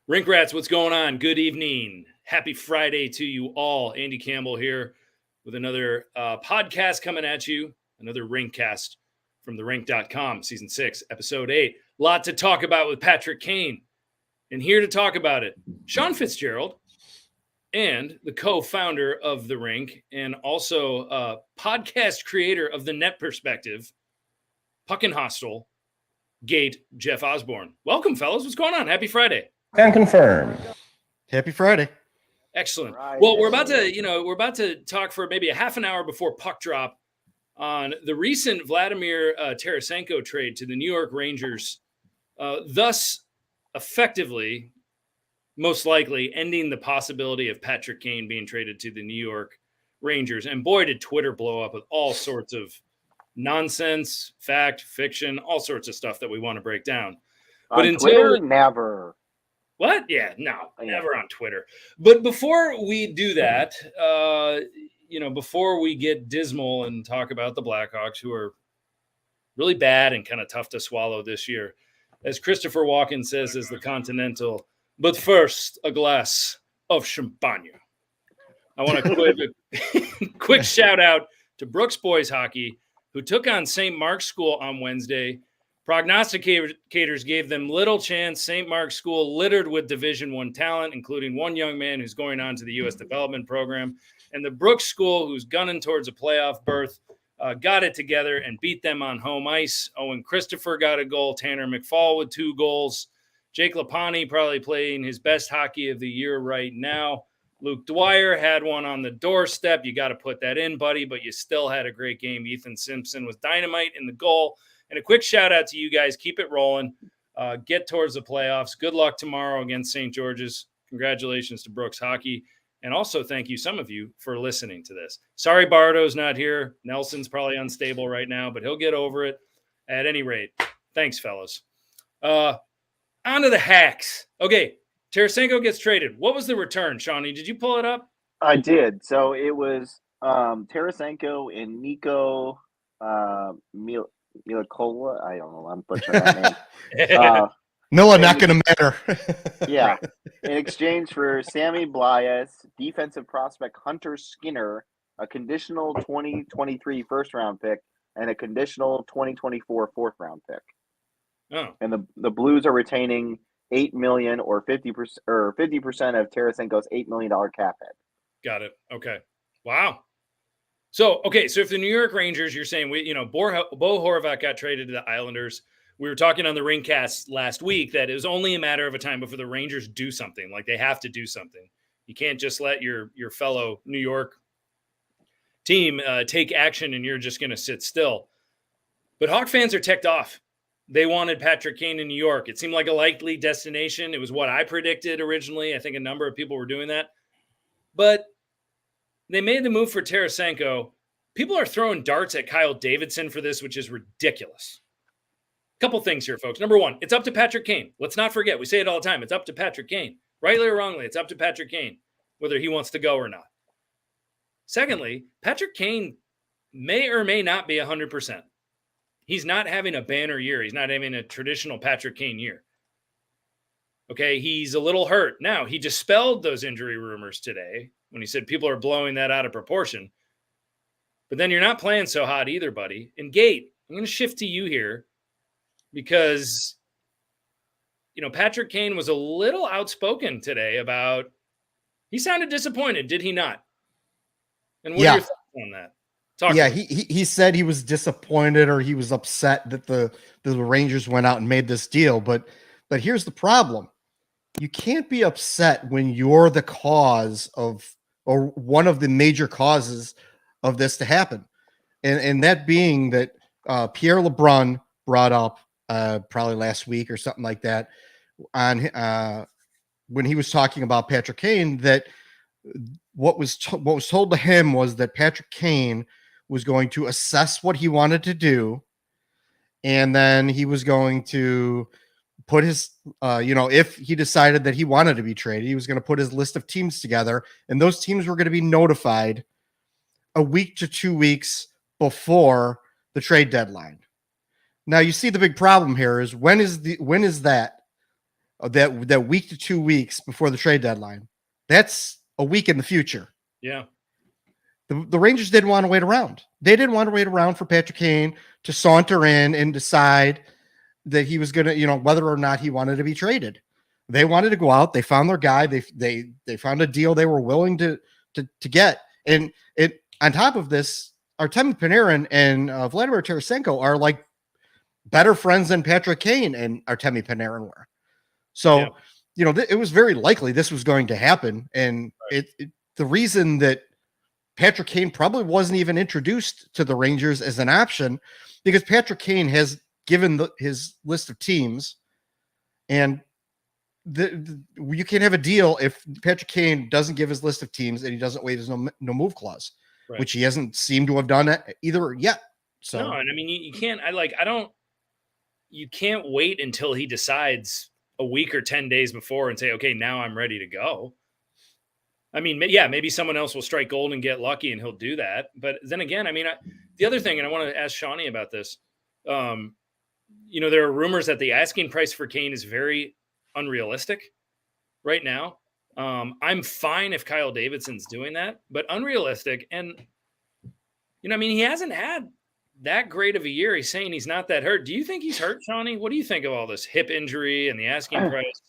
Rink Rats, what's going on? Good evening. Happy Friday to you all. Andy Campbell here with another podcast coming at you, another Rinkcast from The-Rink.com, Season 6, Episode 8. Lot to talk about with Partick Kane. And here to talk about it, Sean Fitzgerald, and the co-founder of The-Rink, and also podcast creator of The Net Perspective, Puck and Hostile, Gate, Jeff Osborn. Welcome, fellas. What's going on? Happy Friday. Can confirm. Happy Friday. Excellent. Well, we're about to talk for maybe a half an hour before puck drop on the recent Vladimir Tarasenko trade to the New York Rangers, thus effectively, most likely, ending the possibility of Partick Kane being traded to the New York Rangers. And boy, did Twitter blow up with all sorts of nonsense, fact, fiction, all sorts of stuff that we want to break down. But until Twitter, never. What? Yeah, no, never on Twitter. But before we do that, before we get dismal and talk about the Blackhawks, who are really bad and kind of tough to swallow this year, as Christopher Walken says, is the Continental. But first, a glass of champagne. I want to quick shout out to Brooks Boys Hockey, who took on St. Mark's School on Wednesday. Prognosticators gave them little chance. St. Mark's School littered with Division I talent, including one young man who's going on to the U.S. development program. And the Brooks School, who's gunning towards a playoff berth, got it together and beat them on home ice. Owen Christopher got a goal. Tanner McFall with 2 goals. Jake Lapani probably playing his best hockey of the year right now. Luke Dwyer had one on the doorstep. You got to put that in, buddy, but you still had a great game. Ethan Simpson was dynamite in the goal. And a quick shout out to you guys. Keep it rolling. Get towards the playoffs. Good luck tomorrow against St. George's. Congratulations to Brooks Hockey. And also thank you, some of you, for listening to this. Sorry Bardo's not here. Nelson's probably unstable right now, but he'll get over it. At any rate, thanks, fellas. On to the hacks. Okay, Tarasenko gets traded. What was the return, Shawnee? Did you pull it up? I did. So it was Tarasenko and Nico Milakola. I don't know. I'm butchering that name. Mila, not going to matter. Yeah. In exchange for Sammy Blyas, defensive prospect Hunter Skinner, a conditional 2023 first-round pick, and a conditional 2024 fourth-round pick. Oh. And the Blues are retaining $8 million or 50% of Tarasenko's $8 million cap hit. Got it. Okay. Wow. So if the New York Rangers, you're saying Bo Horvat got traded to the Islanders. We were talking on the Rinkcast last week that it was only a matter of a time before the Rangers do something. Like, they have to do something. You can't just let your fellow New York team take action and you're just going to sit still. But Hawk fans are ticked off. They wanted Partick Kane in New York. It seemed like a likely destination. It was what I predicted originally. I think a number of people were doing that. But they made the move for Tarasenko. People are throwing darts at Kyle Davidson for this, which is ridiculous. Couple things here, folks. Number one, it's up to Partick Kane. Let's not forget. We say it all the time. It's up to Partick Kane. Rightly or wrongly, it's up to Partick Kane, whether he wants to go or not. Secondly, Partick Kane may or may not be 100%. He's not having a banner year. He's not having a traditional Partick Kane year. Okay, he's a little hurt. Now, he dispelled those injury rumors today when he said people are blowing that out of proportion. But then you're not playing so hot either, buddy. And Gate, I'm going to shift to you here because, Partick Kane was a little outspoken today about, he sounded disappointed, did he not? And what are your thoughts on that? He said he was disappointed or he was upset that the Rangers went out and made this deal. But here's the problem. You can't be upset when you're the cause of, or one of the major causes of this to happen. And that being that Pierre LeBrun brought up probably last week or something like that on when he was talking about Partick Kane, that what was told to him was that Partick Kane was going to assess what he wanted to do, and then he was going to put his, if he decided that he wanted to be traded, he was going to put his list of teams together, and those teams were going to be notified a week to 2 weeks before the trade deadline. Now, you see the big problem here is when is that? that week to 2 weeks before the trade deadline. That's a week in the future. Yeah. The Rangers didn't want to wait around. They didn't want to wait around for Patrick Kane to saunter in and decide that he was going to, whether or not he wanted to be traded. They wanted to go out. They found their guy. They found a deal they were willing to get. And on top of this, Artemi Panarin and Vladimir Tarasenko are like better friends than Patrick Kane and Artemi Panarin were. So, it was very likely this was going to happen. And the reason that Patrick Kane probably wasn't even introduced to the Rangers as an option because Patrick Kane has given his list of teams, and you can't have a deal if Patrick Kane doesn't give his list of teams and he doesn't waive his no move clause, which he hasn't seemed to have done either yet. So no, and I mean you can't. You can't wait until he decides a week or 10 days before and say, okay, now I'm ready to go. I mean, yeah, maybe someone else will strike gold and get lucky and he'll do that. But then again, I mean, the other thing, and I want to ask Shawnee about this, there are rumors that the asking price for Kane is very unrealistic right now. I'm fine if Kyle Davidson's doing that, but unrealistic. And, he hasn't had that great of a year. He's saying he's not that hurt. Do you think he's hurt, Shawnee? What do you think of all this hip injury and the asking price?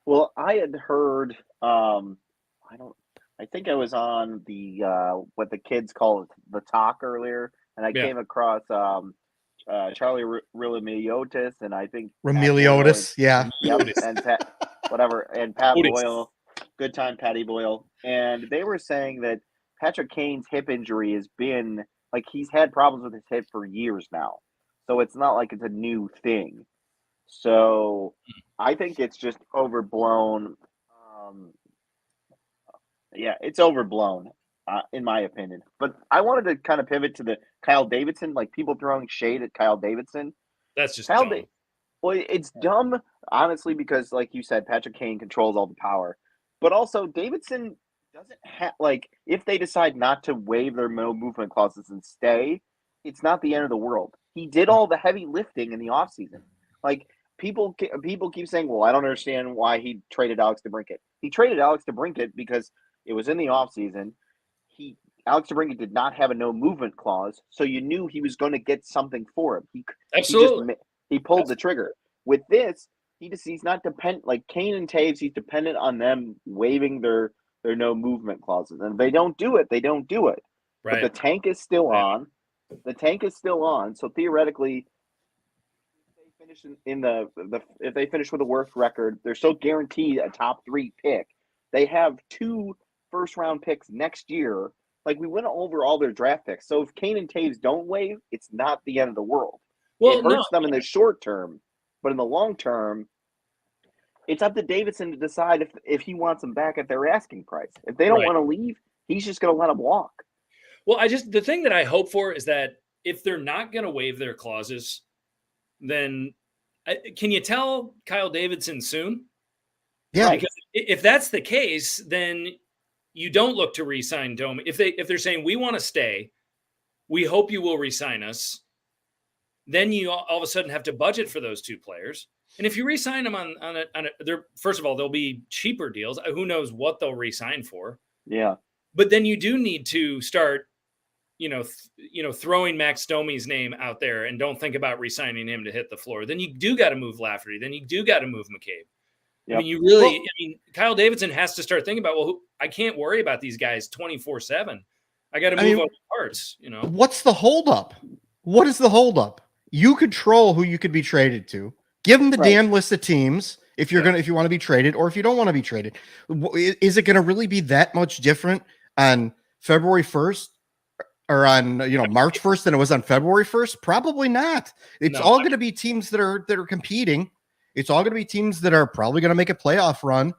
Well, I had heard, I think I was on the what the kids call the talk earlier, and I came across Charlie Rillimiliotis, and I think Remiliotis, and Pat Boyle, good time Patty Boyle, and they were saying that Patrick Kane's hip injury has been like he's had problems with his hip for years now, so it's not like it's a new thing. So I think it's just overblown. It's overblown, in my opinion. But I wanted to kind of pivot to the Kyle Davidson, like people throwing shade at Kyle Davidson. That's just dumb. Well, it's dumb, honestly, because like you said, Patrick Kane controls all the power. But also, Davidson doesn't have, if they decide not to waive their no movement clauses and stay, it's not the end of the world. He did all the heavy lifting in the offseason. Like, people keep saying, well, I don't understand why he traded Alex DeBrincat. He traded Alex DeBrincat because it was in the offseason. Alex DeBrincat did not have a no movement clause, so you knew he was going to get something for him. Absolutely. He pulled the trigger. With this, he's not dependent. Like Kane and Toews, he's dependent on them waiving their no movement clauses. And if they don't do it, they don't do it. Right. But the tank is still on. The tank is still on. So theoretically, if they finish with a worst record, they're still guaranteed a top 3 pick. They have 2 first-round picks next year. Like, we went over all their draft picks. So if Kane and Toews don't waive, it's not the end of the world. Well, it hurts them in the short term, but in the long term, it's up to Davidson to decide if he wants them back at their asking price. If they don't want to leave, he's just going to let them walk. Well, the thing that I hope for is that if they're not going to waive their clauses, then can you tell Kyle Davidson soon? Yeah. Because if that's the case, then you don't look to re-sign Domi. If they're saying we want to stay, we hope you will re-sign us, then you all of a sudden have to budget for those 2 players. And if you re-sign them first of all, there'll be cheaper deals. Who knows what they'll re-sign for? Yeah. But then you do need to start, throwing Max Domi's name out there and don't think about re-signing him to hit the floor. Then you do got to move Lafferty. Then you do got to move McCabe. Yep. I mean, Kyle Davidson has to start thinking about, I can't worry about these guys 24/7. I got to move up parts, What's the holdup? What is the holdup? You control who you could be traded to. Give them the damn list of teams if you want to be traded or if you don't want to be traded. Is it going to really be that much different on February 1st or on March 1st than it was on February 1st? Probably not. It's all going to be teams that are competing. It's all going to be teams that are probably going to make a playoff run.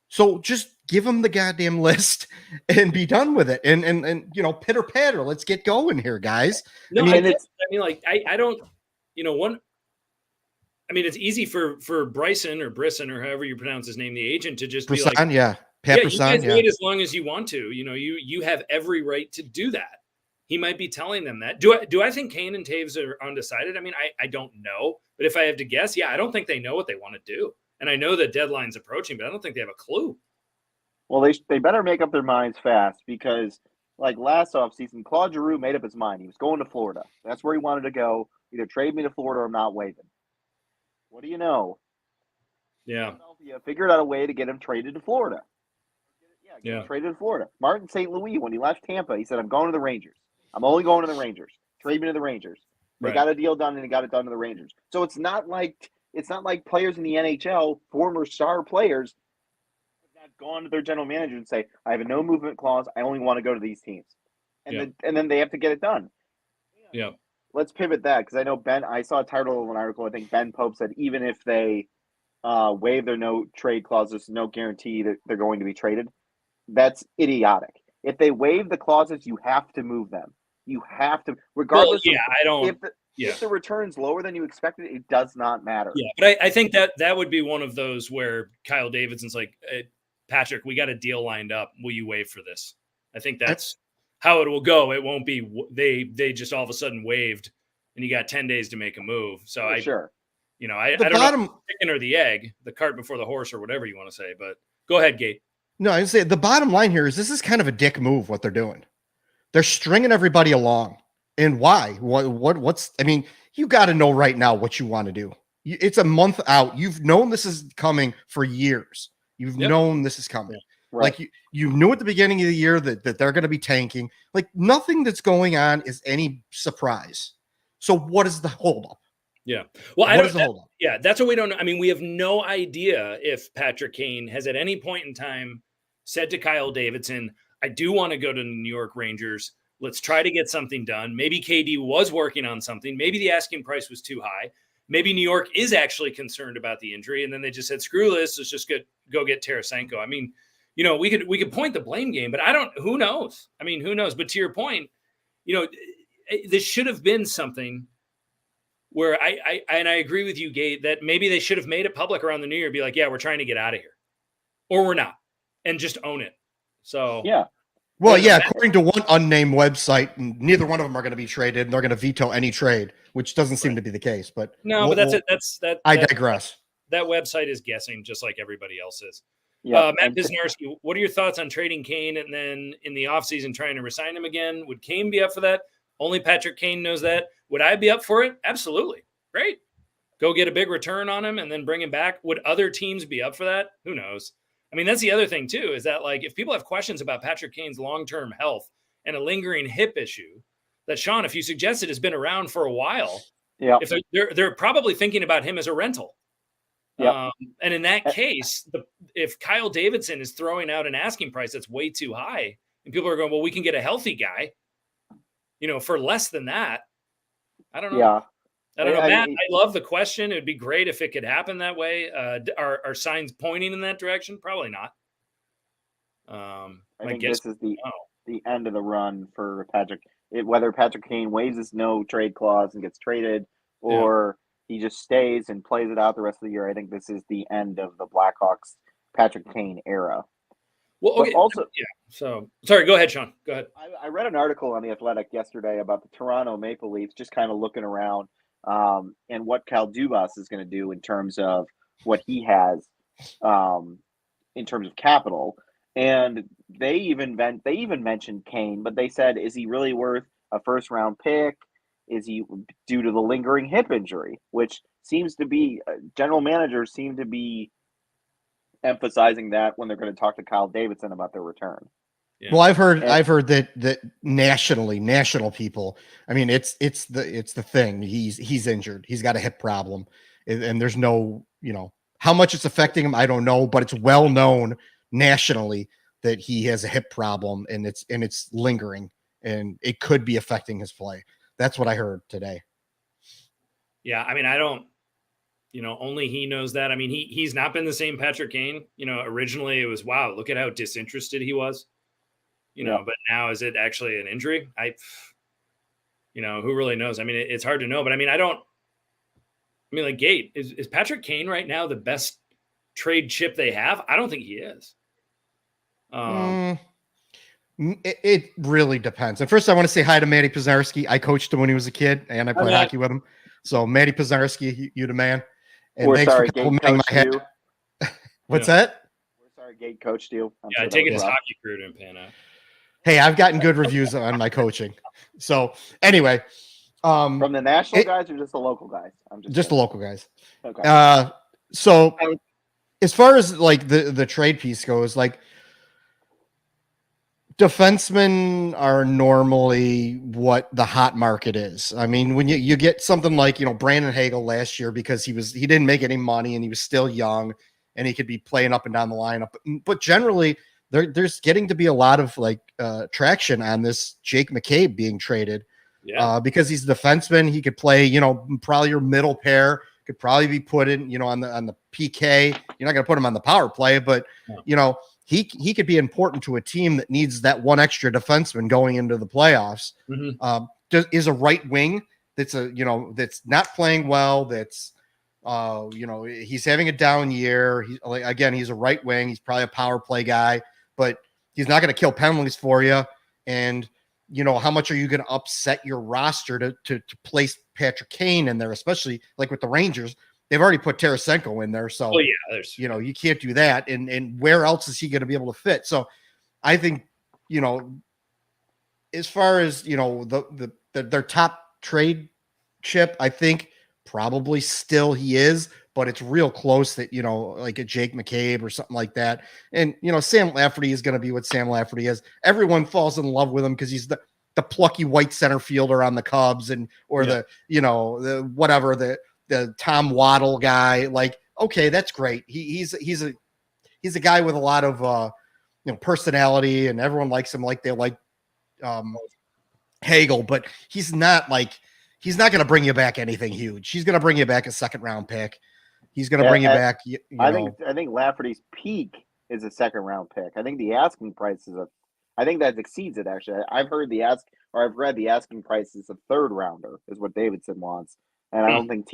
So just give them the goddamn list and be done with it. And pitter patter. Let's get going here, guys. No, it's easy for Bryson or Brisson or however you pronounce his name, the agent, to just Brisson, be like, Pat you guys wait as long as you want to. You have every right to do that. He might be telling them that. Do I think Kane and Toews are undecided? I mean, I don't know. But if I have to guess, I don't think they know what they want to do. And I know the deadline's approaching, but I don't think they have a clue. Well, they better make up their minds fast because, like last offseason, Claude Giroux made up his mind. He was going to Florida. That's where he wanted to go. Either trade me to Florida or I'm not waiving. What do you know? Yeah. Philadelphia figured out a way to get him traded to Florida. Get him traded to Florida. Martin St. Louis, when he left Tampa, he said, I'm going to the Rangers. I'm only going to the Rangers. Trade me to the Rangers. They got a deal done, and he got it done to the Rangers. So it's not like players in the NHL, former star players, have not gone to their general manager and say, I have a no movement clause. I only want to go to these teams. And then they have to get it done. Yeah. Let's pivot that because I know I saw a title of an article. I think Ben Pope said even if they waive their no trade clauses, no guarantee that they're going to be traded. That's idiotic. If they waive the clauses, you have to move them. You have to, regardless. If the return's lower than you expected, it does not matter. Yeah, but I think that would be one of those where Kyle Davidson's like, hey, Patrick, we got a deal lined up. Will you waive for this? I think that's how it will go. It won't be they just all of a sudden waived and you got 10 days to make a move. So I don't know if the chicken or the egg, the cart before the horse or whatever you want to say, but go ahead, Gate. No, I say the bottom line here is this is kind of a dick move what they're doing. They're stringing everybody along. And why? What's I mean, you got to know right now what you want to do. It's a month out. You've known this is coming for years. You've known this is coming. Right. Like you knew at the beginning of the year that they're going to be tanking. Like nothing that's going on is any surprise. So what is the holdup? Yeah. Well, that's what we don't know. I mean, we have no idea if Patrick Kane has at any point in time said to Kyle Davidson, I do want to go to the New York Rangers. Let's try to get something done. Maybe KD was working on something. Maybe the asking price was too high. Maybe New York is actually concerned about the injury. And then they just said, screw this. Let's just go get Tarasenko. I mean, we could point the blame game, but who knows? I mean, who knows? But to your point, this should have been something where I agree with you, Gate, that maybe they should have made it public around the New Year, be like, yeah, we're trying to get out of here, or we're not, and just own it. So yeah. Well, according to one unnamed website, neither one of them are going to be traded, and they're going to veto any trade, which doesn't seem to be the case. But I digress. That website is guessing, just like everybody else is. Yeah. Matt Pisnarski, what are your thoughts on trading Kane and then in the offseason trying to resign him again? Would Kane be up for that? Only Patrick Kane knows that. Would I be up for it? Absolutely. Great. Go get a big return on him and then bring him back. Would other teams be up for that? Who knows? I mean, that's the other thing, too, is that, like, if people have questions about Patrick Kane's long-term health and a lingering hip issue that, Sean, if you suggested has been around for a while, if they're probably thinking about him as a rental. Yeah. And in that case, if Kyle Davidson is throwing out an asking price that's way too high and people are going, well, we can get a healthy guy, for less than that. I don't know. Yeah. I don't know, Matt. I love the question. It would be great if it could happen that way. Are signs pointing in that direction? Probably not. I think this is the end of the run for Patrick. Whether Patrick Kane waives his no trade clause and gets traded, or he just stays and plays it out the rest of the year. I think this is the end of the Blackhawks Patrick Kane era. Well, okay. So sorry. Go ahead, Sean. Go ahead. I read an article on The Athletic yesterday about the Toronto Maple Leafs just kind of looking around. And what Kyle Dubas is going to do in terms of what he has in terms of capital. And they even mentioned Kane, but they said, is he really worth a first-round pick? Is he due to the lingering hip injury, which seems to be general managers seem to be emphasizing that when they're going to talk to Kyle Davidson about their return. Yeah. Well, I've heard that national people. I mean, it's the thing. He's injured. He's got a hip problem, and there's no, how much it's affecting him. I don't know, but it's well known nationally that he has a hip problem, and it's lingering, and it could be affecting his play. That's what I heard today. Yeah, I mean, I don't. Only he knows that. I mean, he's not been the same Patrick Kane. Originally it was, wow, look at how disinterested he was. But now is it actually an injury? Who really knows? I mean, it's hard to know, but I mean, like Gate, is Patrick Kane right now the best trade chip they have? I don't think he is. It really depends. And first I want to say hi to Matty Pisnarski. I coached him when he was a kid and I played hockey with him. So Matty Pisnarski, you the man. And We're thanks sorry, for complimenting my head. What's Yeah. that? Where's our gate coach do? Yeah, I take it his hockey career didn't pan out. Hey, I've gotten good reviews on my coaching. So anyway, From the national guys or just the local guys? I'm just the local guys. Okay. So as far as like the trade piece goes, like defensemen are normally what the hot market is. I mean, when you get something like, Brandon Hagel last year, because he didn't make any money and he was still young and he could be playing up and down the lineup. But generally there's getting to be a lot of like traction on this Jake McCabe being traded. Yeah. Because he's a defenseman. He could play, probably your middle pair, could probably be put in, on the PK. You're not going to put him on the power play, but he could be important to a team that needs that one extra defenseman going into the playoffs. Mm-hmm. Is a right wing that's that's not playing well. That's he's having a down year. He's a right wing. He's probably a power play guy, but he's not going to kill penalties for you. And how much are you going to upset your roster to place Partick Kane in there, especially like with the Rangers? They've already put Tarasenko in there. So, you can't do that. And where else is he going to be able to fit? So I think, as far as, their top trade chip, I think probably still he is, but it's real close that, like a Jake McCabe or something like that. And, Sam Lafferty is going to be what Sam Lafferty is. Everyone falls in love with him because he's the plucky white center fielder on the Cubs the Tom Waddle guy. Like, okay, that's great. He's a guy with a lot of, personality, and everyone likes him like they like Hagel, but he's not going to bring you back anything huge. He's going to bring you back a second round pick. He's going to bring you back. I think Lafferty's peak is a second round pick. I think the asking price I think that exceeds it. Actually, I've read the asking price is a third rounder is what Davidson wants, and I don't think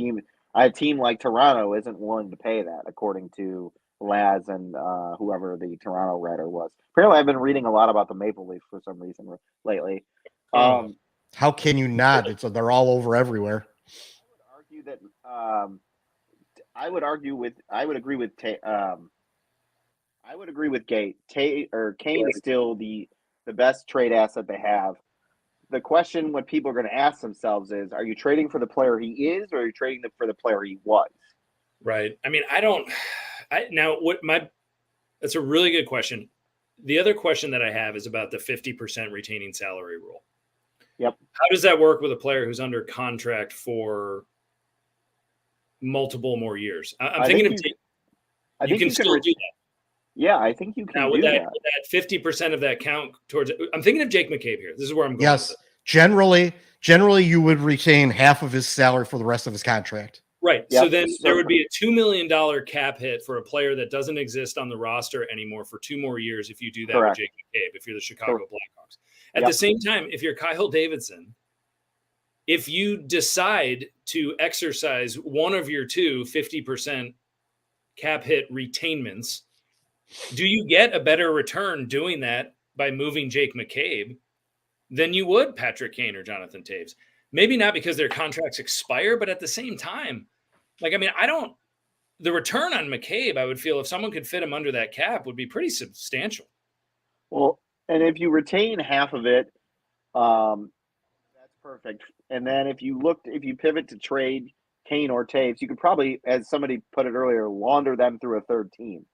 a team like Toronto isn't willing to pay that, according to Laz and whoever the Toronto writer was. Apparently, I've been reading a lot about the Maple Leafs for some reason lately. How can you not? They're all over everywhere. I would agree with Gate. Kane is still the best trade asset they have. The question what people are going to ask themselves is, are you trading for the player he is, or are you trading for the player he was? Right. I mean, that's a really good question. The other question that I have is about the 50% retaining salary rule. Yep. How does that work with a player who's under contract for multiple more years? I'm thinking you can still do that. Yeah, I think you can now, would that 50% of that count towards it? I'm thinking of Jake McCabe here. This is where I'm going. Yes. Generally you would retain half of his salary for the rest of his contract. Right. Yep. So then there would be a $2 million cap hit for a player that doesn't exist on the roster anymore for 2 more years if you do that with Jake McCabe, if you're the Chicago Blackhawks. At the same time, if you're Kyle Davidson, if you decide to exercise one of your 50% cap hit retainments, do you get a better return doing that by moving Jake McCabe than you would Partick Kane or Jonathan Toews? Maybe not because their contracts expire, but at the same time, the return on McCabe, I would feel if someone could fit him under that cap would be pretty substantial. Well, and if you retain half of it, that's perfect. And then if you pivot to trade Kane or Toews, you could probably, as somebody put it earlier, launder them through a third team.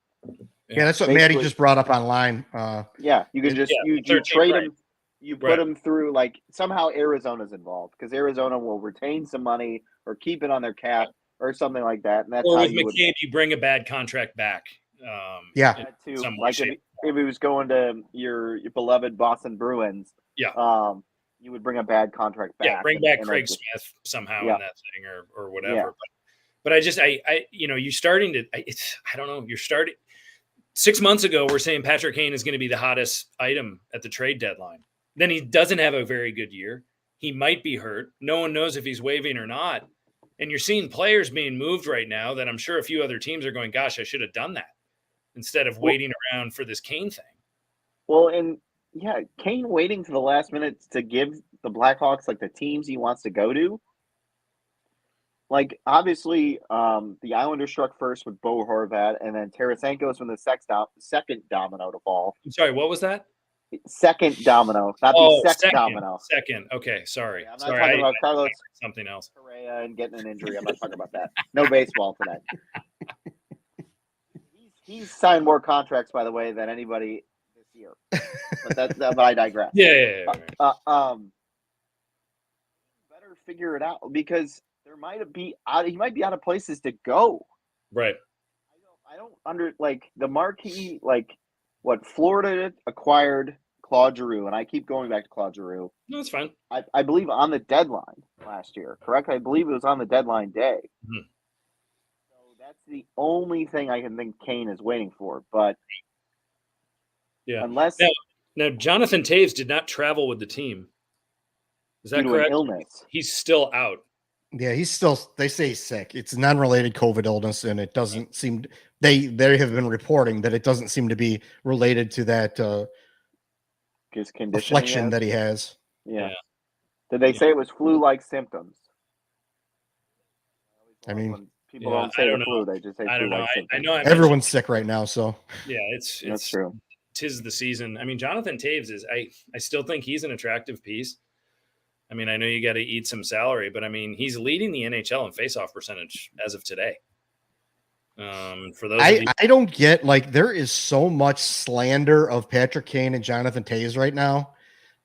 Yeah, that's what Maddie just brought up online. You can just you trade them, you put them through, like somehow Arizona's involved because Arizona will retain some money or keep it on their cap or something like that. And that's or how with McCabe, you bring a bad contract back. Like if he was going to your beloved Boston Bruins, you would bring a bad contract back. Yeah, bring back Craig Smith somehow in that thing or whatever. Yeah. But you're starting to. I don't know. You're starting. 6 months ago, we're saying Partick Kane is going to be the hottest item at the trade deadline. Then he doesn't have a very good year. He might be hurt. No one knows if he's waiving or not. And you're seeing players being moved right now that I'm sure a few other teams are going, gosh, I should have done that instead of waiting around for this Kane thing. Well, and Kane waiting to the last minute to give the Blackhawks like the teams he wants to go to. like obviously the Islanders struck first with Bo Horvat, and then Tarasenko is from the second domino to fall. I'm sorry, what was that? Second domino, not the sex domino. Second. Okay, sorry. Yeah, I'm not sorry, talking about Carlos something else. Correa and getting an injury. I'm not talking about that. No baseball today. He's signed more contracts, by the way, than anybody this year. But I digress. Yeah. Better figure it out because he might be out of places to go. Right. I don't the marquee, what Florida acquired Claude Giroux, and I keep going back to Claude Giroux. No, it's fine. I believe on the deadline last year, correct? I believe it was on the deadline day. Mm-hmm. So that's the only thing I can think Kane is waiting for. But yeah, unless now Jonathan Toews did not travel with the team. Is that correct? Illness. He's still out. Yeah, they say he's sick. It's a non-related COVID illness, and it doesn't seem they have been reporting that it doesn't seem to be related to that his affliction that he has. Yeah. Did they say it was flu-like symptoms? I mean, when people don't say the flu; they just say flu-like symptoms. I know everyone's sick right now, so yeah, it's true. 'Tis the season. I mean, Jonathan Toews is. I still think he's an attractive piece. I mean, I know you got to eat some salary, but I mean, he's leading the NHL in faceoff percentage as of today. For those, I don't get there is so much slander of Partick Kane and Jonathan Toews right now.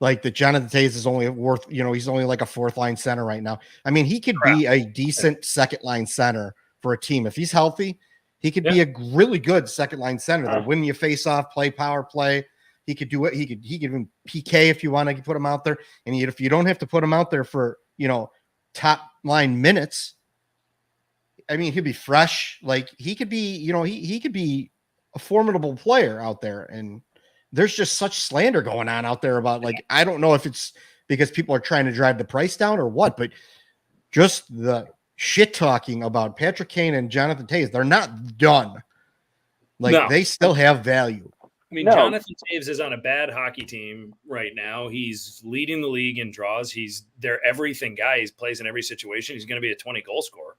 Like that Jonathan Toews is only worth, he's only like a fourth line center right now. I mean, he could be a decent second line center for a team. If he's healthy, he could be a really good second line center. They'll win you face off, play power play. He could do it. He could even PK if you want to put him out there. And if you don't have to put him out there for, top line minutes, I mean, he'd be fresh. Like he could be, he could be a formidable player out there. And there's just such slander going on out there about I don't know if it's because people are trying to drive the price down or what, but just the shit talking about Partick Kane and Jonathan Toews, they're not done. They still have value. I mean, Jonathan Toews is on a bad hockey team right now. He's leading the league in draws. He's their everything guy. He plays in every situation. He's going to be a 20-goal scorer.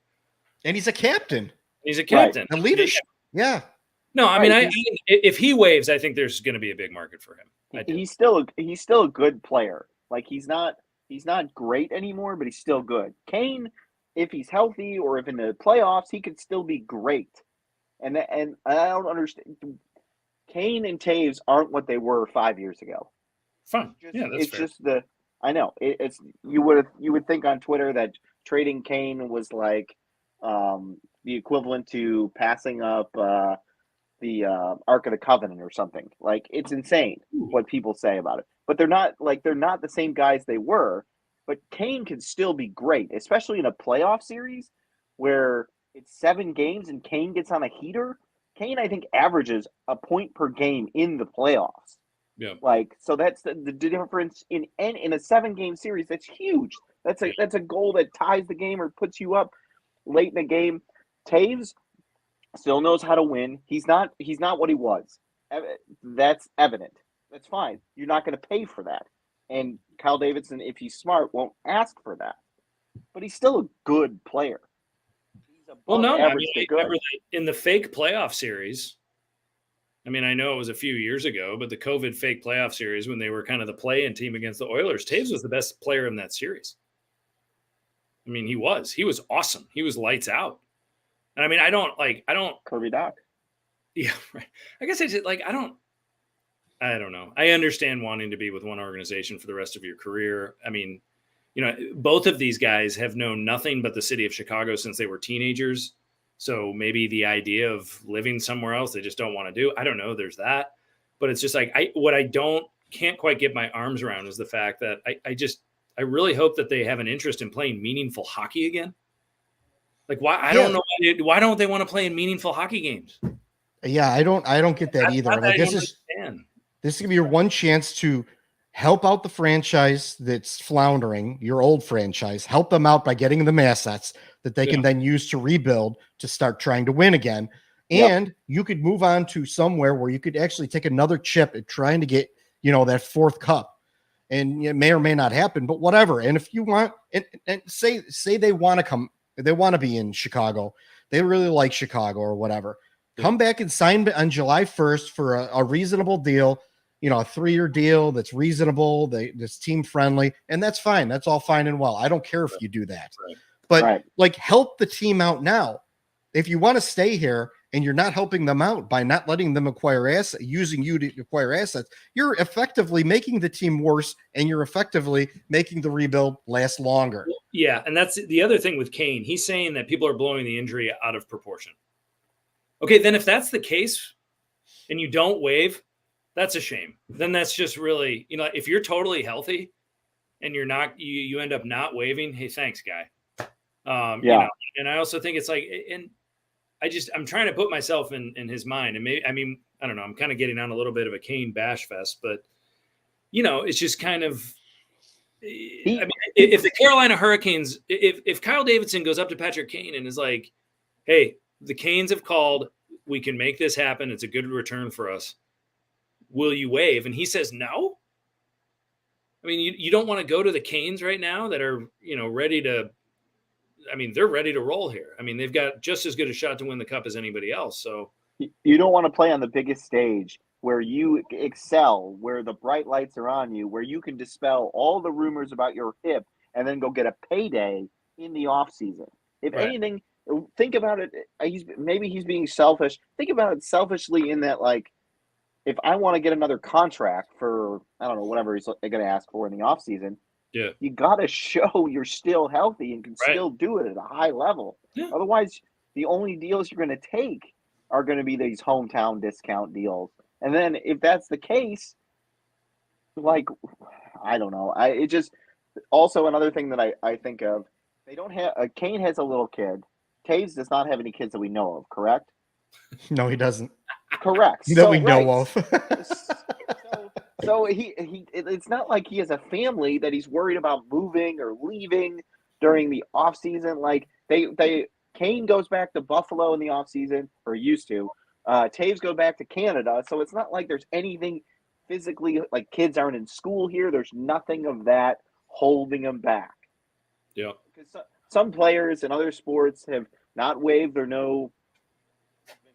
And he's a captain. He's a captain. The leadership. Yeah. No, I mean, if he waves, I think there's going to be a big market for him. He's still a good player. He's not great anymore, but he's still good. Kane, if he's healthy or if in the playoffs, he could still be great. And I don't understand. Kane and Toews aren't what they were 5 years ago. Fine. That's fair. I know it's you would think on Twitter that trading Kane was the equivalent to passing up the Ark of the Covenant or something. It's insane what people say about it. But they're not the same guys they were. But Kane can still be great, especially in a playoff series where it's 7 games and Kane gets on a heater. Kane, I think, averages a point per game in the playoffs. Yeah. So that's the difference in a 7-game series. That's huge. That's a goal that ties the game or puts you up late in the game. Toews still knows how to win. He's not what he was. That's evident. That's fine. You're not going to pay for that. And Kyle Davidson, if he's smart, won't ask for that. But he's still a good player. Well, no, I mean, remember in the fake playoff series, I mean, I know it was a few years ago, but the COVID fake playoff series when they were kind of the play-in team against the Oilers, Toews was the best player in that series. I mean, he was awesome. He was lights out. And I mean, I don't Kirby Doc. Yeah, right. I guess I don't know. I understand wanting to be with one organization for the rest of your career. I mean, both of these guys have known nothing but the city of Chicago since they were teenagers. So maybe the idea of living somewhere else they just don't want to do. I don't know. There's that. But it's just can't quite get my arms around is the fact that I really hope that they have an interest in playing meaningful hockey again. Why? I don't know. Why don't they want to play in meaningful hockey games? Yeah, I don't get that either. This is going to be your one chance to help out the franchise that's floundering, your old franchise, help them out by getting them assets that they can then use to rebuild to start trying to win again. And you could move on to somewhere where you could actually take another chip at trying to get, that fourth cup. And it may or may not happen, but whatever. And if you want, and say they want to come They want to be in Chicago. They really like Chicago or whatever. Come back and sign on July 1st for a reasonable deal, a 3-year deal that's reasonable, that's team friendly, and that's fine. That's all fine and well. I don't care if you do that. But like, help the team out now. If you want to stay here and you're not helping them out by not letting them acquire assets, using you to acquire assets, you're effectively making the team worse, and you're effectively making the rebuild last longer. Yeah, and that's the other thing with Kane. He's saying that people are blowing the injury out of proportion. Okay, then if that's the case and you don't waive, that's a shame. Then that's just really, if you're totally healthy and you're not, you end up not waiving, hey, thanks, guy. And I also think it's like, and I'm trying to put myself in his mind, and maybe, I don't know, I'm kind of getting on a little bit of a Kane bash fest, but it's just kind of, if the Carolina Hurricanes, if Kyle Davidson goes up to Patrick Kane and is like, hey, the Canes have called, we can make this happen, it's a good return for us, will you waive? And he says no. You don't want to go to the Canes right now that are ready to, they're ready to roll here. They've got just as good a shot to win the cup as anybody else. So you don't want to play on the biggest stage where you excel, where the bright lights are on you, where you can dispel all the rumors about your hip and then go get a payday in the off season. If anything, think about it. Maybe he's being selfish. Think about it selfishly in that, like, if I want to get another contract for, I don't know, whatever he's going to ask for in the off season, you got to show you're still healthy and can still do it at a high level. Yeah. Otherwise, the only deals you're going to take are going to be these hometown discount deals. And then if that's the case, like, I don't know. It just also another thing that I think of, they don't have Kane has a little kid. Toews does not have any kids that we know of, correct? No, he doesn't. Correct. That we know of. So it's not like he has a family that he's worried about moving or leaving during the off season. Like Kane goes back to Buffalo in the off season, or used to. Toews go back to Canada, so it's not like there's anything physically, like kids aren't in school here. There's nothing of that holding them back. Yeah. Because some players in other sports have not waived their no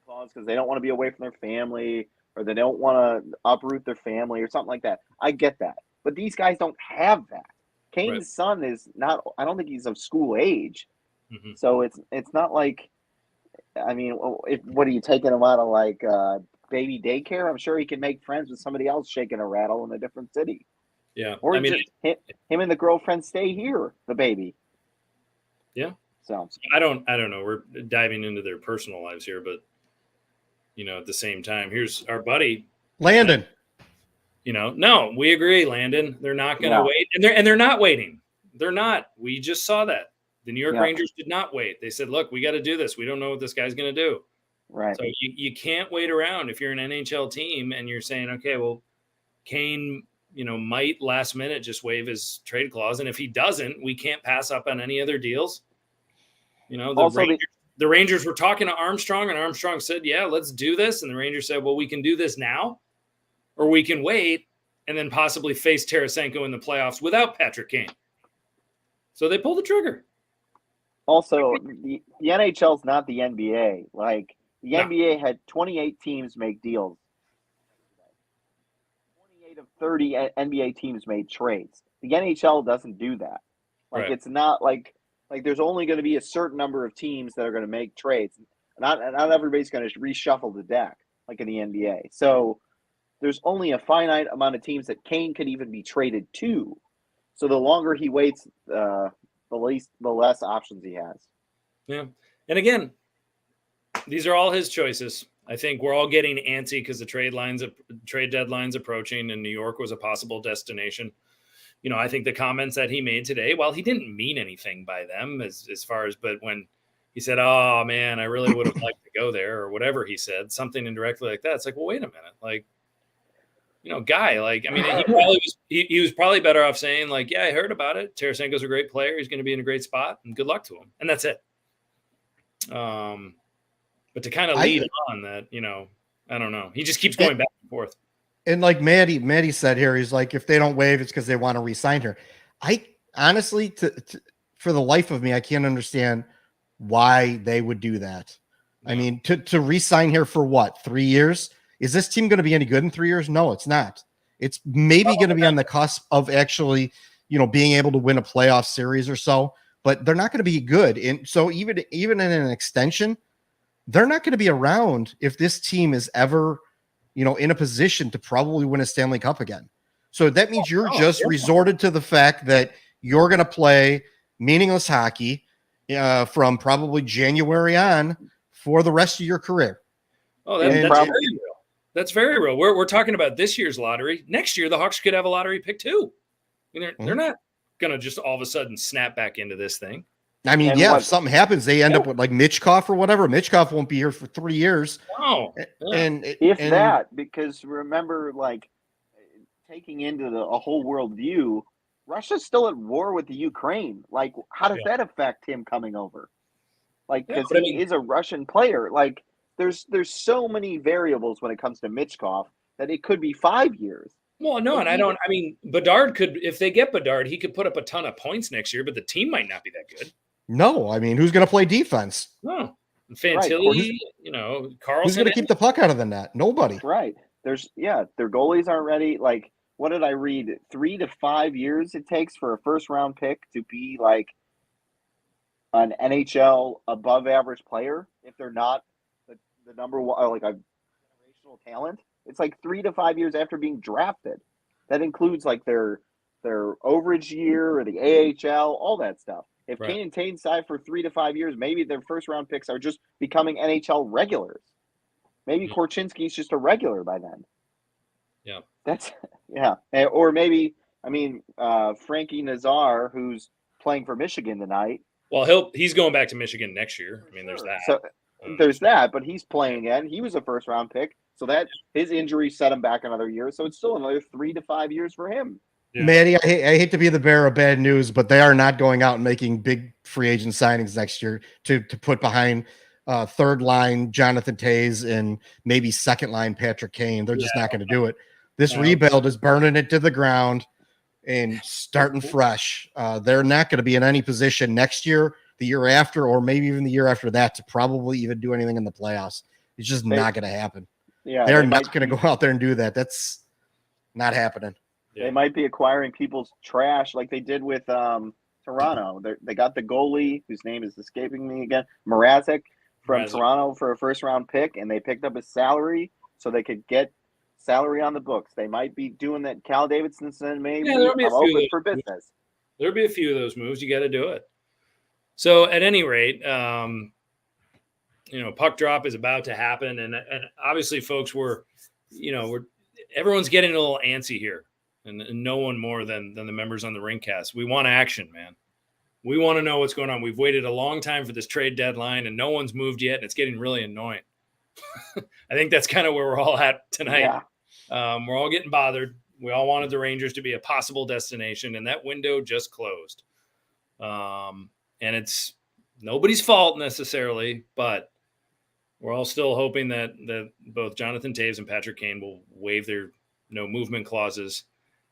clause because they don't want to be away from their family, or they don't want to uproot their family or something like that. I get that. But these guys don't have that. Kane's son is not, I don't think he's of school age. Mm-hmm. So it's not like, what are you taking him out of, like, baby daycare? I'm sure he can make friends with somebody else shaking a rattle in a different city. Yeah. Or just him and the girlfriend stay here, the baby. Yeah. So I don't know. We're diving into their personal lives here, but at the same time, here's our buddy Landon. No, we agree, Landon. They're not going to wait, and they're not waiting. They're not. We just saw that the New York Rangers did not wait. They said, "Look, we got to do this. We don't know what this guy's going to do." Right. So you can't wait around if you're an NHL team and you're saying, "Okay, well, Kane, might last minute just waive his trade clause, and if he doesn't, we can't pass up on any other deals." The Rangers were talking to Armstrong, and Armstrong said, yeah, let's do this. And the Rangers said, well, we can do this now, or we can wait and then possibly face Tarasenko in the playoffs without Patrick Kane. So they pulled the trigger. Also, the NHL is not the NBA. Like, the NBA had 28 teams make deals. 28 of 30 NBA teams made trades. The NHL doesn't do that. Like, it's not like there's only going to be a certain number of teams that are going to make trades. Not everybody's going to reshuffle the deck like in the NBA. So there's only a finite amount of teams that Kane could even be traded to. So the longer he waits, the less options he has. Yeah. And again, these are all his choices. I think we're all getting antsy because the trade deadline's approaching, and New York was a possible destination. I think the comments that he made today, while he didn't mean anything by them as far as, but when he said, oh man, I really would have liked to go there, or whatever he said, something indirectly like that. It's like, well, wait a minute. Like, guy, like, he was probably better off saying, like, yeah, I heard about it. Tarasenko's a great player. He's going to be in a great spot, and good luck to him. And that's it. But to kind of lead on that, I don't know. He just keeps going back and forth. And like Maddie said here, he's like, if they don't waive, it's because they want to re-sign her. I honestly, for the life of me, I can't understand why they would do that. I mean, to re-sign here for what, 3 years? Is this team going to be any good in 3 years? No, it's not. It's maybe going to be on the cusp of actually, being able to win a playoff series or so, but they're not going to be good. And so even in an extension, they're not going to be around if this team is ever, in a position to probably win a Stanley Cup again. So that means you're just resorted to the fact that you're going to play meaningless hockey from probably January on for the rest of your career. Oh, that's very real. That's very real. We're talking about this year's lottery. Next year, the Hawks could have a lottery pick too. I mean, they're not going to just all of a sudden snap back into this thing. I mean, if something happens, they end up with like Mitchkov or whatever. Mitchkov won't be here for 3 years. Oh, and because remember, like taking into a whole world view, Russia's still at war with the Ukraine. Like, how does that affect him coming over? Like, because he is a Russian player. Like, there's so many variables when it comes to Mitchkov that it could be 5 years. Well, no, and I mean, Bedard could, if they get Bedard, he could put up a ton of points next year, but the team might not be that good. No, I mean, who's going to play defense? No. Fantilli, Carlson. Who's going to keep the puck out of the net? Nobody. Right. Their goalies aren't ready. Like, what did I read? 3 to 5 years it takes for a first-round pick to be like an NHL above-average player if they're not the number one, or like a generational talent. It's like 3 to 5 years after being drafted. That includes like their overage year or the AHL, all that stuff. If Kane and Taine sign for 3 to 5 years, maybe their first-round picks are just becoming NHL regulars. Maybe Korchinski's just a regular by then. Yeah. Or maybe, Frankie Nazar, who's playing for Michigan tonight. Well, he's going back to Michigan next year. I mean, there's that. So there's that, but he's playing again. He was a first-round pick, so that his injury set him back another year. So it's still another 3 to 5 years for him. Yeah. Maddie, I hate to be the bearer of bad news, but they are not going out and making big free agent signings next year to put behind third line Jonathan Toews and maybe second line Partick Kane. They're just not going to do it. This rebuild is burning it to the ground and starting fresh. They're not going to be in any position next year, the year after, or maybe even the year after that to probably even do anything in the playoffs. It's just not going to happen. Yeah, they're not going to go out there and do that. That's not happening. Yeah. They might be acquiring people's trash like they did with Toronto. They got the goalie, whose name is escaping me again, Mrazek from Toronto for a first-round pick, and they picked up his salary so they could get salary on the books. They might be doing that. Cal Davidson said maybe I'm open for business. There'll be a few of those moves. You got to do it. So at any rate, puck drop is about to happen, and obviously, folks, everyone's getting a little antsy here. And no one more than the members on the Rinkcast. We want action, man. We want to know what's going on. We've waited a long time for this trade deadline, and no one's moved yet, and it's getting really annoying. I think that's kind of where we're all at tonight. Yeah. We're all getting bothered. We all wanted the Rangers to be a possible destination, and that window just closed. And it's nobody's fault necessarily, but we're all still hoping that both Jonathan Toews and Partick Kane will waive their no movement clauses,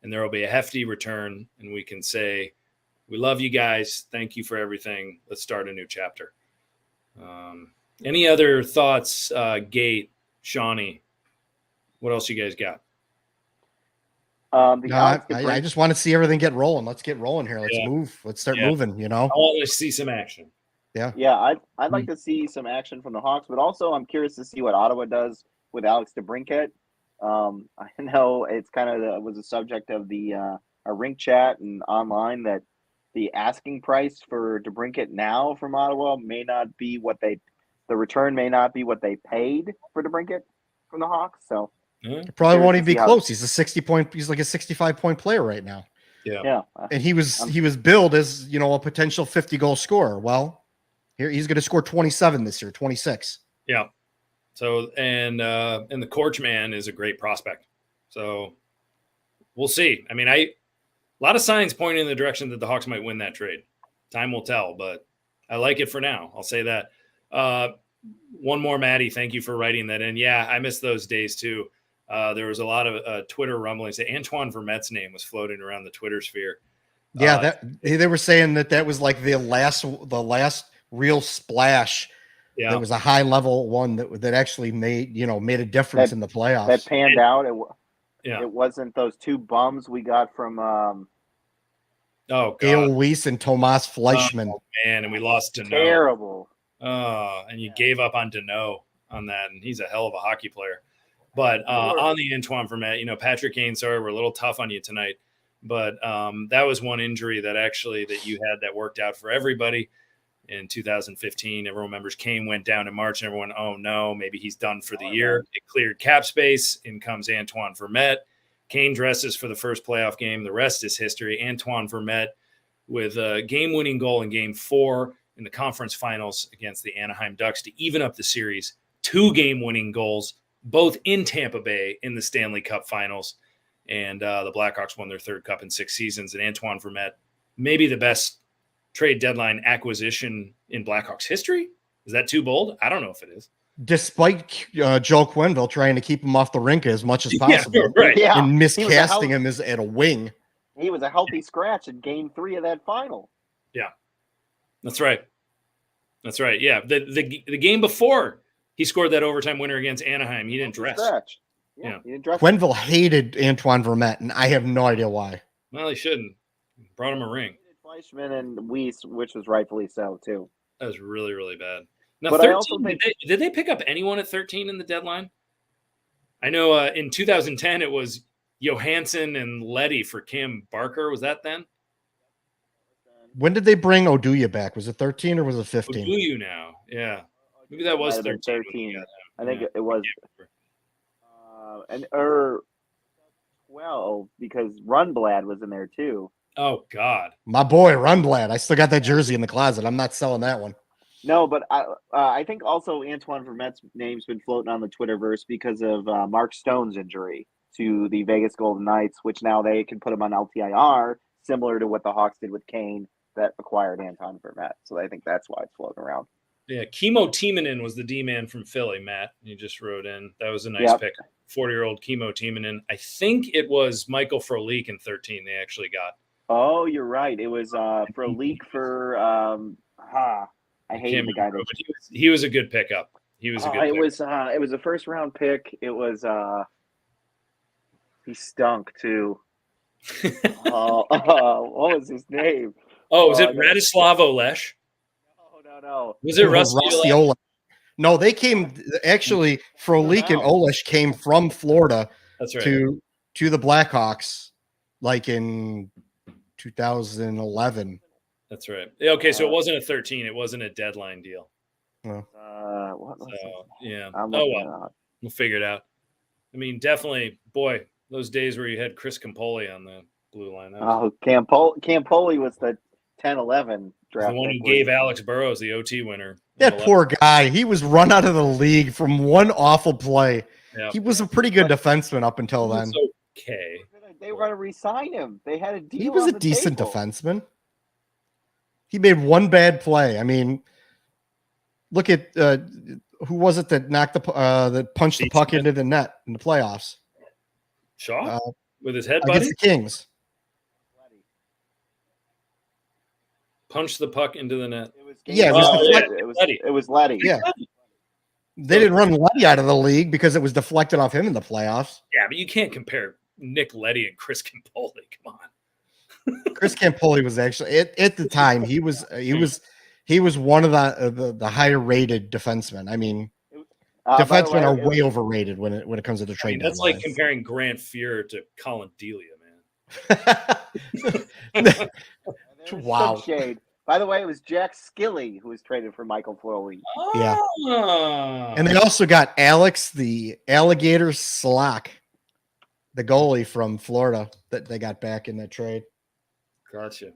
and there will be a hefty return, and we can say, we love you guys. Thank you for everything. Let's start a new chapter. Any other thoughts, Gate, Shawnee? What else you guys got? I just want to see everything get rolling. Let's get rolling here. Let's move. Let's start moving, I want to see some action. Yeah, I'd like to see some action from the Hawks, but also I'm curious to see what Ottawa does with Alex DeBrincat. I know it's kind of was a subject of a rink chat and online that the asking price for DeBrincat now from Ottawa may not be the return may not be what they paid for DeBrincat from the Hawks. So it probably won't even be close. He's a 60-point. He's like a 65-point player right now. Yeah. And he was billed as a potential 50-goal scorer. Well, here he's going to score 27 this year, 26. Yeah. So and the Corch man is a great prospect. So we'll see. I mean, a lot of signs pointing in the direction that the Hawks might win that trade. Time will tell, but I like it for now. I'll say that. One more, Maddie. Thank you for writing that in. Yeah, I missed those days too. There was a lot of Twitter rumblings that Antoine Vermette's name was floating around the Twitter sphere. Yeah, they were saying that was like the last real splash. Yeah. That was a high level one that actually made a difference in the playoffs. That panned out. Yeah. It wasn't those two bums we got from Oh, God. Dale Weiss and Tomas Fleischmann. Oh, man, and we lost Deneau. terrible. Oh, and you gave up on Deneau on that, and he's a hell of a hockey player. But on the Antoine Vermette, Patrick Kane, sorry, we're a little tough on you tonight. But that was one injury that you had that worked out for everybody in 2015. Everyone remembers Kane went down in March, and everyone, oh, no, maybe he's done for the year. It cleared cap space. In comes Antoine Vermette. Kane dresses for the first playoff game. The rest is history. Antoine Vermette with a game-winning goal in Game 4 in the conference finals against the Anaheim Ducks to even up the series. 2 game-winning goals, both in Tampa Bay in the Stanley Cup finals. And the Blackhawks won their 3rd cup in 6 seasons. And Antoine Vermette, maybe the best trade deadline acquisition in Blackhawks history. Is that too bold? I don't know if it is. Despite Joe Quenneville trying to keep him off the rink as much as possible, right. Yeah. and miscasting him as at a wing. He was a healthy scratch in Game 3 of that final. Yeah, that's right. That's right. Yeah, the game before he scored that overtime winner against Anaheim, he didn't dress. Scratch. Yeah. He didn't dress. Quenneville hated Antoine Vermette, and I have no idea why. Well, he shouldn't. Brought him a ring. Fleischmann and Weiss, which was rightfully so too. That was really, really bad. Now, But 13, I also think did they pick up anyone at 13 in the deadline? I know in 2010 it was Johansson and Leddy for Cam Barker. Was that then? When did they bring Oduya back? Was it 13 or was it 15? Oduya now. Yeah. Maybe that was Might have 13. been 13. I Yeah. think it was. Or 12 because Rundblad was in there too. Oh, God. My boy, Rundblad. I still got that jersey in the closet. I'm not selling that one. No, but I think also Antoine Vermette's name's been floating on the Twitterverse because of Mark Stone's injury to the Vegas Golden Knights, which now they can put him on LTIR, similar to what the Hawks did with Kane that acquired Antoine Vermette. So I think that's why it's floating around. Yeah, Kimmo Timonen was the D-man from Philly, Matt. You just wrote in. That was a nice pick. 40-year-old Kimmo Timonen. I think it was Michael Frolik in 13 they actually got. Oh, you're right. It was Frolik for I hate the guy that he was a good pickup. He was a good pick. It was a first round pick. It was he stunk too. What was his name? Oh, was it Radislav Olesh? No. Was it Rusty Olesh? No, they came actually. Frolik and Olesh came from Florida. That's right. To the Blackhawks, like in 2011. That's right. Okay, so it wasn't a 13. It wasn't a deadline deal. Well, what was yeah. Oh well, we'll figure it out. I mean, definitely, boy, those days where you had Chris Campoli on the blue line. Campoli was the 10-11 draft. The one who gave Alex Burrows the OT winner. That poor guy. He was run out of the league from one awful play. Yep. He was a pretty good defenseman up until then. Okay. They were going to re-sign him. They had a deal. He was a decent defenseman. He made one bad play. I mean, look at who was it that knocked that punched the puck into the net in the playoffs? Shaw with his head against the Kings. Punched the puck into the net. It was Leddy. Yeah. They didn't run Leddy out of the league because it was deflected off him in the playoffs. Yeah, but you can't compare Nick Leddy and Chris Campoli. Come on. Chris Campoli was actually at the time he was one of the higher rated defensemen. I mean, defensemen are way overrated when it comes to the trade. That's like comparing Grant Fuhr to Colin Delia, man. Wow. Shade. By the way, it was Jack Skilly who was traded for Michael Frolik. Yeah. And they also got Alex the Alligator Slock, the goalie from Florida that they got back in that trade. Gotcha.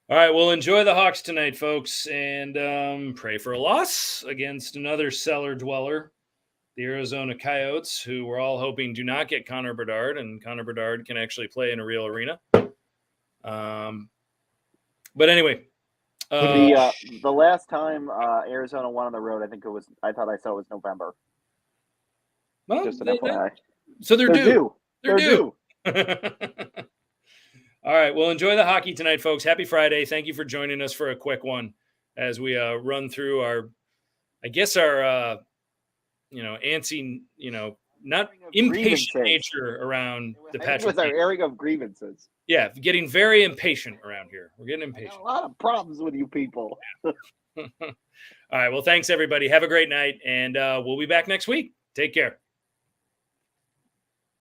All right, well, enjoy the Hawks tonight, folks, and pray for a loss against another cellar dweller, the Arizona Coyotes, who we're all hoping do not get Connor Bedard, and Connor Bedard can actually play in a real arena. But anyway, the last time Arizona won on the road, I thought I saw it was November. Well, just an FYI. So they're due. They're due. All right. Well, enjoy the hockey tonight, folks. Happy Friday. Thank you for joining us for a quick one. as we run through our antsy, not impatient nature around the I think it was Patrick. our airing of grievances. Yeah, getting very impatient around here. We're getting impatient. A lot of problems with you people. All right. Well, thanks everybody. Have a great night, and we'll be back next week. Take care.